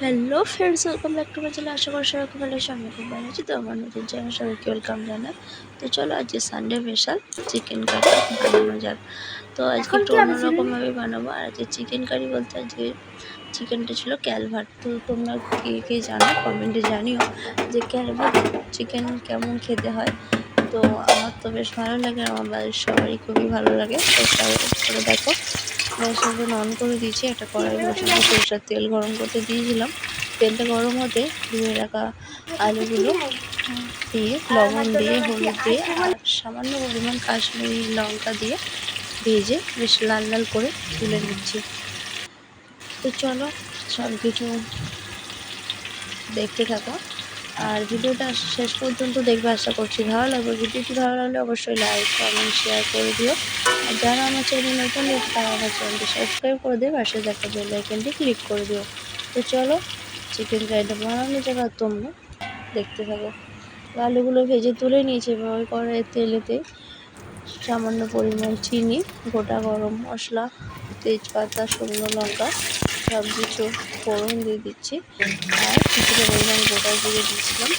Hello friends, welcome back to my channel. আশা করি সবাই খুব ভালো আছো। আমি খুব ভালো আছি। তো আমার নতুন চ্যানেল সবাইকে ওয়েলকাম জানাই। তো চলো আজকে সানডে স্পেশাল চিকেন কারি বানানো যাক। তো আজকে একটু অন্যরকমভাবে বানাবো। আর আজকে চিকেন কারি বলতে আজকে চিকেনটা ছিল ক্যালভার। তো তোমরা কে কে জানো কমেন্টে জানিও যে ক্যালভার চিকেন কেমন খেতে হয়। তো আমার তো বেশ ভালো লাগে, আমার বাড়ির সবারই খুবই ভালো লাগে। তো করে দেখো, গ্যাস ওভেন অন করে দিয়েছি। একটা কড়াই বসিয়ে সরষের তেল গরম করতে দিয়েছিলাম। তেলটা গরম হতে ধুয়ে রাখা আলুগুলো দিয়ে লবণ দিয়ে হলুদ দিয়ে আর সামান্য পরিমাণ কাশ্মীরি লঙ্কা দিয়ে ভেজে বেশ লাল লাল করে তুলে নিচ্ছি। তো চলো সব কিছু দেখতে থাকো আর ভিডিওটা শেষ পর্যন্ত দেখবে, আশা করছি ভালো লাগবে। ভিডিওটি ভালো লাগলে অবশ্যই লাইক কমেন্ট শেয়ার করে দিও। আর যারা আমার চ্যানেল নতুন দেখে তারা আমার চ্যানেলটি সাবস্ক্রাইব করে দেবে, পাশে দেখা বেল আইকনটি ক্লিক করে দিও। তো চলো চিকেন ফ্রাইটা বানানো যাবে আর তোমরা দেখতে থাকো। আলুগুলো ভেজে তুলে নিয়েছি। এবার কড়াইয়ের তেলেতে সামান্য পরিমাণ চিনি, গোটা গরম মশলা, তেজপাতা, শুকনো লঙ্কা সব কিছু ফোড়ন দিয়ে দিচ্ছি। আর কিছুটা পরিমাণ গোটা জিরে দিচ্ছিলাম।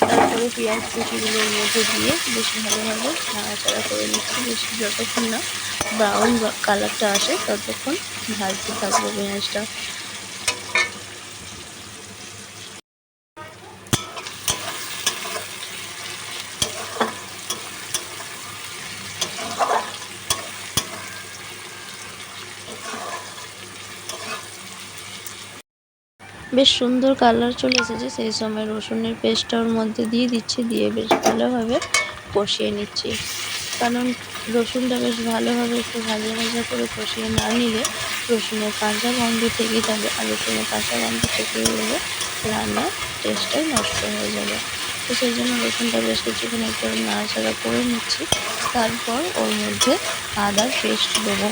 তারপরে পেঁয়াজ কুচিগুলোর মধ্যে দিয়ে বেশ ভালোভাবে নাড়াচাড়া করে নিচ্ছি। বেশ যতক্ষণ না ব্রাউন কালারটা আসে ততক্ষণ ভাজতে থাকবো পেঁয়াজটা। বেশ সুন্দর কালার চলে এসেছে, সেই সময় রসুনের পেস্টটা ওর মধ্যে দিয়ে দিচ্ছি। দিয়ে বেশ ভালোভাবে কষিয়ে নিচ্ছি, কারণ রসুনটা বেশ ভালোভাবে একটু ভাজা ভাজা করে কষিয়ে না নিলে রসুনের কাঁচা গন্ধ থেকে যাবে। আর রসুনের কাঁচা গন্ধ থেকে গেলে রান্নার টেস্টটাই নষ্ট হয়ে যাবে। তো সেই জন্য রসুনটা বেশ কিছুক্ষণ একটু নাড়াচাড়া করে নিচ্ছি। তারপর ওর মধ্যে আদার পেস্ট দেবো।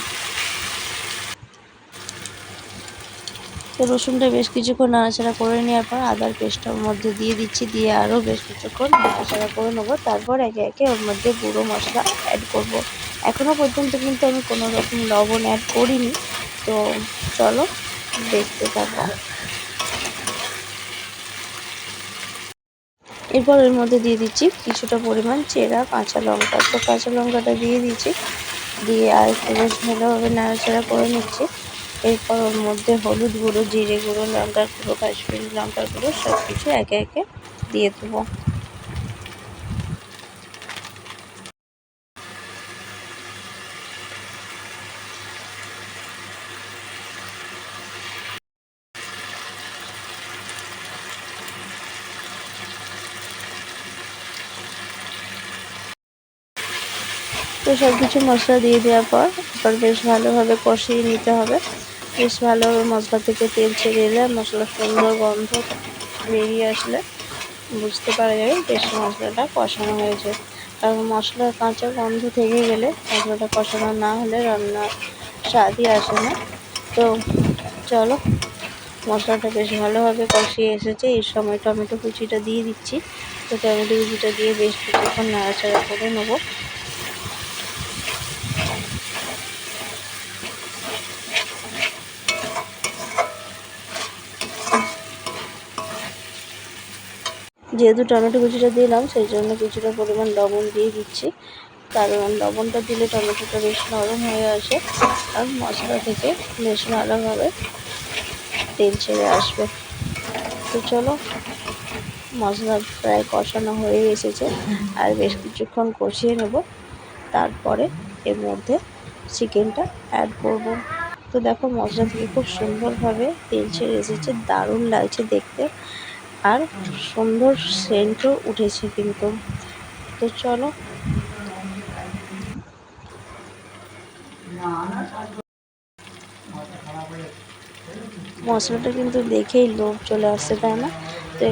তো রসুনটা বেশ কিছুক্ষণ নাড়াচাড়া করে নেওয়ার পর আদার পেস্টটা ওর মধ্যে দিয়ে দিচ্ছি। দিয়ে আরও বেশ কিছুক্ষণ নাড়াচাড়া করে নেবো। তারপর একে একে ওর মধ্যে গুঁড়ো মশলা অ্যাড করব। এখনও পর্যন্ত কিন্তু আমি কোনো রকম লবণ অ্যাড করিনি। তো চলো দেখতে থাকো। এরপর এর মধ্যে দিয়ে দিচ্ছি কিছুটা পরিমাণ চেরা কাঁচা লঙ্কা। তো কাঁচা লঙ্কাটা দিয়ে দিচ্ছি। দিয়ে আর একটু বেশ ভালোভাবে নাড়াচাড়া করে নিচ্ছি। এরপর ওর মধ্যে হলুদ গুঁড়ো, জিরে গুঁড়ো, লঙ্কার গুঁড়ো, কাশ্মীরি লঙ্কার গুঁড়ো সব কিছু একে একে দিয়ে দেবো। তো সব কিছু মশলা দিয়ে দেওয়ার পর এবার বেশ ভালোভাবে কষিয়ে নিতে হবে। বেশ ভালোভাবে মশলা থেকে তেল ছেড়ে এলে, মশলার সুন্দর গন্ধ বেরিয়ে আসলে বুঝতে পারা যাবে বেশ মশলাটা কষানো হয়েছে। কারণ মশলার কাঁচা গন্ধ থেকে গেলে মশলাটা কষানো না হলে রান্নার স্বাদই আসে না। তো চলো মশলাটা বেশ ভালোভাবে কষিয়ে এসেছে। এই সময় টমেটো কুচিটা দিয়ে দিচ্ছি। তো টমেটো কুচিটা দিয়ে বেশ কিছুক্ষণ নাড়াচাড়া করে নেবো। যেহেতু টমেটো কুচিটা দিলাম সেই জন্য কিছুটা পরিমাণ লবণ দিয়ে দিচ্ছি, কারণ লবণটা দিলে টমেটোটা বেশ নরম হয়ে আসে আর মশলা থেকে বেশ ভালোভাবে তেল ছেড়ে আসবে। তো চলো মশলা প্রায় কষানো হয়ে এসেছে, আর বেশ কিছুক্ষণ কষিয়ে নেব। তারপরে এর মধ্যে চিকেনটা অ্যাড করব। তো দেখো মশলা থেকে খুব সুন্দরভাবে তেল ছেড়ে এসেছে, দারুণ লাগছে দেখতে আর সুন্দর সেন্টও উঠেছে কিন্তু। তো চলো মশলাটা কিন্তু দেখেই লোভ চলে আসছে, তাই না? তো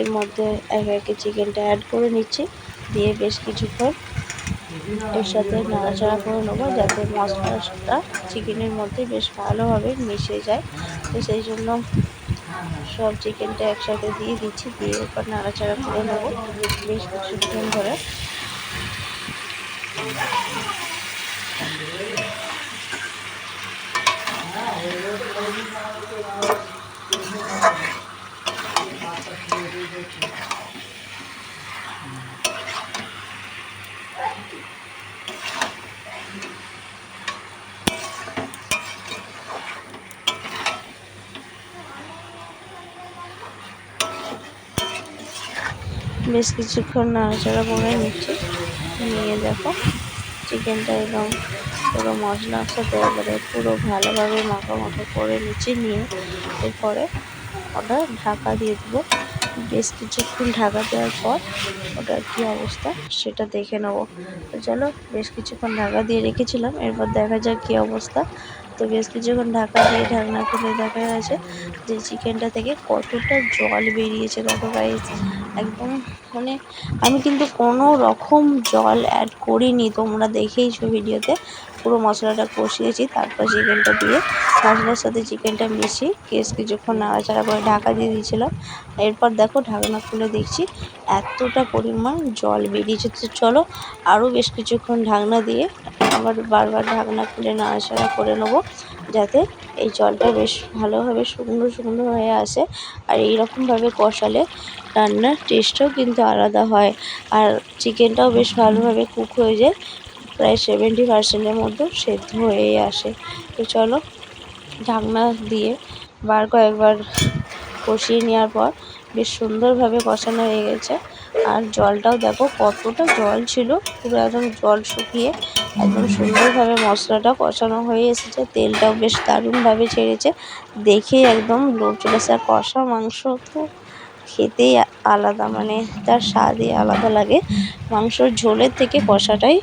এর মধ্যে একে একে চিকেনটা অ্যাড করে নিচ্ছি। দিয়ে বেশ কিছুক্ষণ এর সাথে নাড়াচাড়া করে নেবো, যাতে মশলাটা চিকেনের মধ্যে বেশ ভালোভাবে মিশে যায়। তো সেই জন্য সব চিকেনটা একসাথে দিয়ে দিচ্ছি। দিয়ে এরপর নাড়াচাড়া করে নেবো বেশ কিছুক্ষণ ধরে। বেশ কিছুক্ষণ নাড়াচাড়া করে নিচ্ছি। নিয়ে দেখো চিকেনটা একদম পুরো মশলার সাথে এবারে পুরো ভালোভাবে মাখা করে নিচ্ছি। নিয়ে এরপরে ওটা ঢাকা দিয়ে দেবো। বেশ কিছুক্ষণ ঢাকা দেওয়ার পর ওটার কী অবস্থা সেটা দেখে নেবো। তো চলো, বেশ কিছুক্ষণ ঢাকা দিয়ে রেখেছিলাম, এরপর দেখা যাক কী অবস্থা। তো বেশ কিছুক্ষণ ঢাকা দিয়ে ঢাকনা খুলে দেখা গেছে যে চিকেনটা থেকে কতটা জল বেরিয়েছে। দেখো গাইস, একদম মানে আমি কিন্তু কোনো রকম জল অ্যাড করিনি, তোমরা দেখেইছো ভিডিওতে। পুরো মশলাটা কষিয়েছি, তারপর চিকেনটা দিয়ে মশলার সাথে চিকেনটা মিশিয়ে বেশ কিছুক্ষণ নাড়াচাড়া করে ঢাকা দিয়ে দিয়েছিলাম। এরপর দেখো ঢাকনা খুলে দেখছি এতটা পরিমাণ জল বেরিয়েছে। তো চলো আরও বেশ কিছুক্ষণ ঢাকনা দিয়ে আবার বারবার ঢাকনা খুলে নাড়াচাড়া করে নেবো, যাতে এই জলটা বেশ ভালোভাবে শুকনো শুকনো হয়ে আসে। আর এইরকমভাবে কষালে রান্নার টেস্টটাও কিন্তু আলাদা হয়, আর চিকেনটাও বেশ ভালোভাবে কুক হয়ে যায়, প্রায় 70% মতো সেদ্ধ হয়েই আসে। তো চলো ঢাকনা দিয়ে কয়েকবার কষিয়ে নেওয়ার পর বেশ সুন্দরভাবে কষানো হয়ে গেছে। আর জলটাও দেখো কতটা জল ছিল, পুরো একদম জল শুকিয়ে একদম সুন্দরভাবে মশলাটা কষানো হয়ে এসেছে। তেলটাও বেশ দারুণভাবে ছেড়েছে, দেখেই একদম লোভ চলে এসেছে। আর কষা মাংস তো খেতেই আলাদা, মানে তার স্বাদই আলাদা লাগে। মাংসর ঝোলের থেকে কষাটাই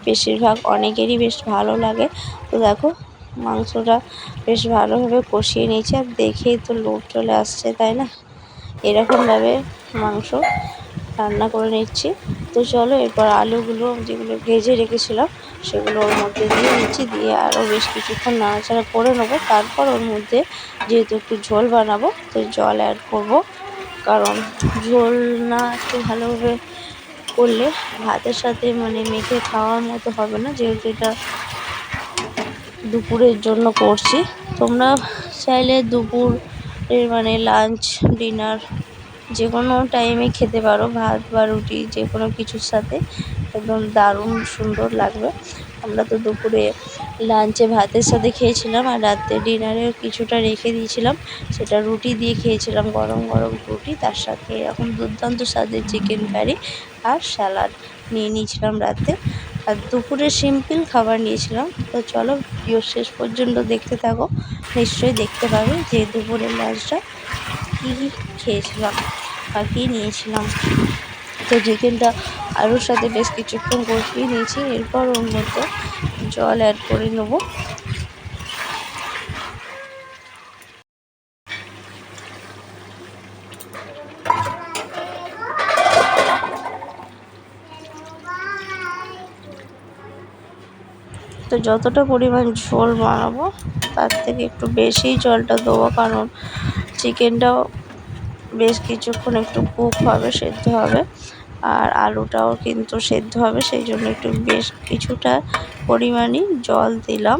বেশিরভাগ অনেকেরই বেশ ভালো লাগে। তো দেখো মাংসটা বেশ ভালোভাবে কষিয়ে নিয়েছি, আর দেখেই তো লোভ চলে আসছে, তাই না? এরকমভাবে মাংস রান্না করে নিচ্ছি। তো চলো এরপর আলুগুলো যেগুলো ভেজে রেখেছিলাম সেগুলো ওর মধ্যে দিয়ে নিচ্ছি, দিয়ে আরও বেশ কিছুক্ষণ নাড়াচাড়া করে নেবো। তারপর ওর মধ্যে যেহেতু একটু ঝোল বানাবো, তো জল অ্যাড করব, কারণ ঝোল না একটু ভালোভাবে করলে ভাতের সাথে মানে মেখে খাওয়ার মতো হবে না, যেহেতু এটা দুপুরের জন্য করছি। তোমরা চাইলে দুপুরের মানে লাঞ্চ ডিনার যে কোনো টাইমে খেতে পারো, ভাত বা রুটি যে কোনো কিছুর সাথে একদম দারুণ সুন্দর লাগবে। আমরা তো দুপুরে লাঞ্চে ভাতের সাথে খেয়েছিলাম, আর রাতে ডিনারেও কিছুটা রেখে দিয়েছিলাম, সেটা রুটি দিয়ে খেয়েছিলাম, গরম গরম রুটি, তার সাথে এরকম দুর্দান্ত স্বাদের চিকেন কারি আর স্যালাড নিয়ে নিয়েছিলাম রাতে। আর দুপুরে সিম্পল খাবার নিয়েছিলাম। তো চলো ভিডিও শেষ পর্যন্ত দেখতে থাকো, নিশ্চয়ই দেখতে পাবে যে দুপুরের লাঞ্চটা কী খেয়েছিলাম বা কী নিয়েছিলাম। তো চিকেনটা আলুর সাথে বেশ কিছুক্ষণ কষিয়ে নিয়েছি, এরপর ওর মধ্যে জল অ্যাড করে নেবো। তো যতটা পরিমাণ ঝোল বানাবো তার থেকে একটু বেশিই জলটা দেবো, কারণ চিকেনটাও বেশ কিছুক্ষণ একটু কুক হবে, সেদ্ধ হবে, আর আলুটাও কিন্তু সেদ্ধ হবে, সেই জন্য একটু বেশ কিছুটা পরিমাণই জল দিলাম,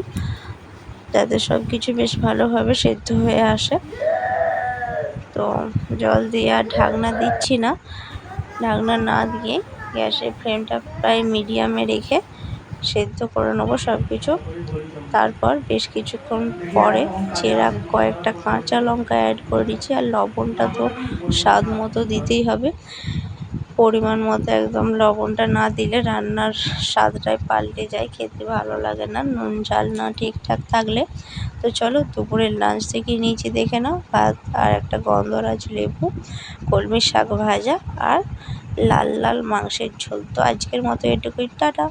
যাতে সব কিছু বেশ ভালোভাবে সেদ্ধ হয়ে আসে। তো জল দিয়ে আর ঢাকনা দিচ্ছি না, ঢাকনা না দিয়ে গ্যাসের ফ্লেমটা প্রায় মিডিয়ামে রেখে সেদ্ধ করে নেবো সব কিছু। তারপর বেশ কিছুক্ষণ পরে চেরা কয়েকটা কাঁচা লঙ্কা অ্যাড করে দিচ্ছি, আর লবণটা তো স্বাদ মতো দিতেই হবে, পরিমাণ মতো একদম। লবণটা না দিলে রান্নার স্বাদটাই পাল্টে যায়, খেতে ভালো লাগে না নুন ঝাল না ঠিকঠাক থাকলে। তো চলো দুপুরের লাঞ্চ থেকে নিয়েছি দেখে নাও, ভাত আর একটা গন্ধরাজ লেবু, কলমি শাক ভাজা আর লাল লাল মাংসের ঝোল। তো আজকের মতো এটুকুই, টাটা।